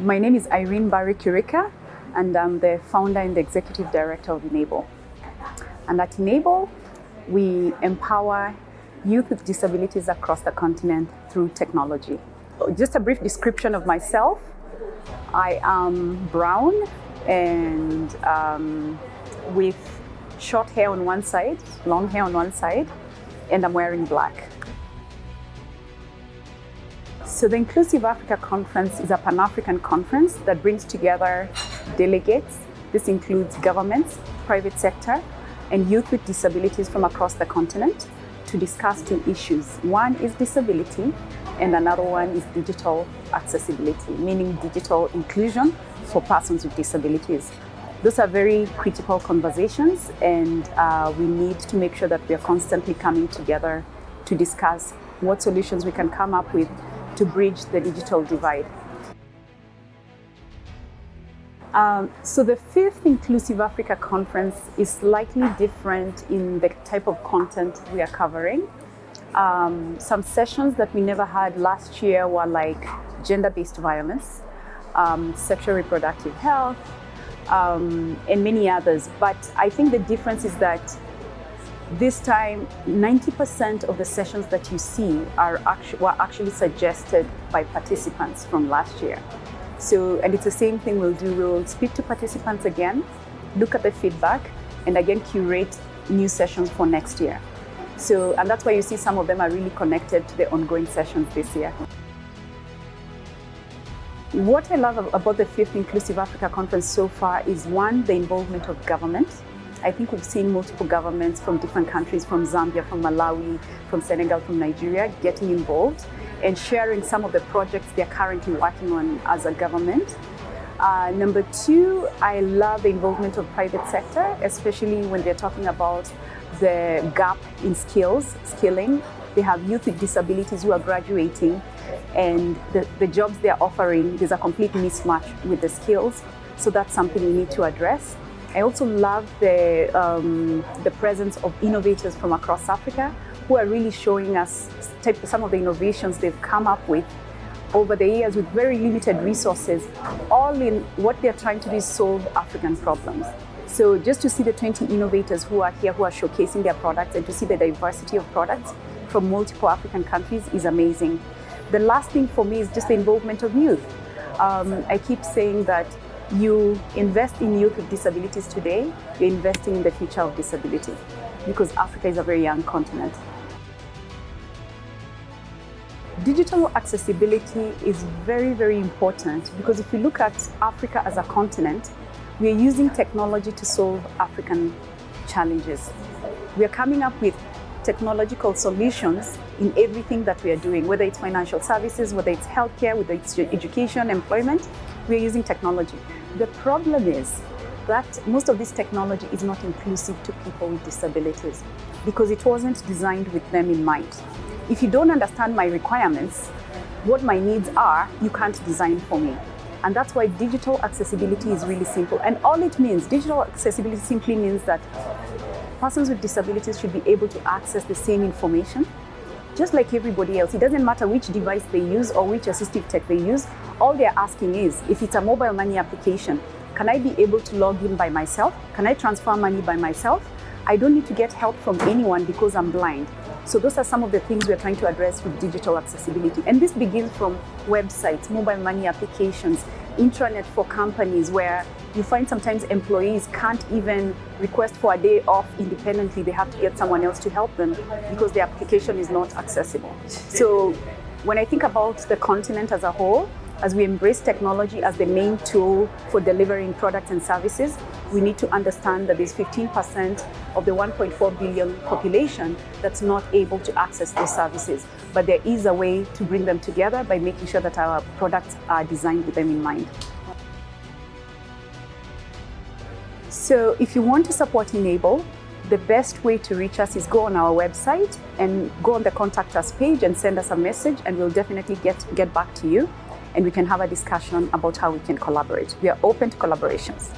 My name is Irene Mbari Kirika, and I'm the founder and the executive director of Enable. And at Enable, we empower youth with disabilities across the continent through technology. Just a brief description of myself. I am brown and with short hair on one side, long hair on one side, and I'm wearing black. So the Inclusive Africa Conference is a Pan-African conference that brings together delegates. This includes governments, private sector, and youth with disabilities from across the continent to discuss two issues. One is disability, and another one is digital accessibility, meaning digital inclusion for persons with disabilities. Those are very critical conversations, and we need to make sure that we are constantly coming together to discuss what solutions we can come up with to bridge the digital divide. So the fifth Inclusive Africa Conference is slightly different in the type of content we are covering. Some sessions that we never had last year were like gender-based violence, sexual reproductive health, and many others. But I think the difference is that this time, 90% of the sessions that you see were actually suggested by participants from last year. So, and it's the same thing we'll do. We'll speak to participants again, look at the feedback, and again curate new sessions for next year. So, and that's why you see some of them are really connected to the ongoing sessions this year. What I love about the fifth Inclusive Africa Conference so far is one, the involvement of government. I think we've seen multiple governments from different countries, from Zambia, from Malawi, from Senegal, from Nigeria, getting involved and sharing some of the projects they're currently working on as a government. Number two, I love the involvement of private sector, especially when they're talking about the gap in skilling. They have youth with disabilities who are graduating, and the jobs they're offering, there's a complete mismatch with the skills. So that's something we need to address. I also love the presence of innovators from across Africa who are really showing us some of the innovations they've come up with over the years with very limited resources. All in what they're trying to do is solve African problems. So just to see the 20 innovators who are here, who are showcasing their products, and to see the diversity of products from multiple African countries is amazing. The last thing for me is just the involvement of youth. I keep saying that you invest in youth with disabilities today, you're investing in the future of disability, because Africa is a very young continent. Digital accessibility is very, very important, because if you look at Africa as a continent, we are using technology to solve African challenges. We are coming up with technological solutions in everything that we are doing, whether it's financial services, whether it's healthcare, whether it's education, employment, we are using technology. The problem is that most of this technology is not inclusive to people with disabilities because it wasn't designed with them in mind. If you don't understand my requirements, what my needs are, you can't design for me. And that's why digital accessibility is really simple. And all it means, digital accessibility simply means that persons with disabilities should be able to access the same information just like everybody else. It doesn't matter which device they use or which assistive tech they use. All they're asking is, if it's a mobile money application, can I be able to log in by myself? Can I transfer money by myself? I don't need to get help from anyone because I'm blind. So those are some of the things we're trying to address with digital accessibility. And this begins from websites, mobile money applications, intranet for companies, where you find sometimes employees can't even request for a day off independently. They have to get someone else to help them because the application is not accessible. So when I think about the continent as a whole, as we embrace technology as the main tool for delivering products and services, we need to understand that there's 15% of the 1.4 billion population that's not able to access those services. But there is a way to bring them together by making sure that our products are designed with them in mind. So if you want to support Enable, the best way to reach us is go on our website and go on the Contact Us page and send us a message, and we'll definitely get back to you, and we can have a discussion about how we can collaborate. We are open to collaborations.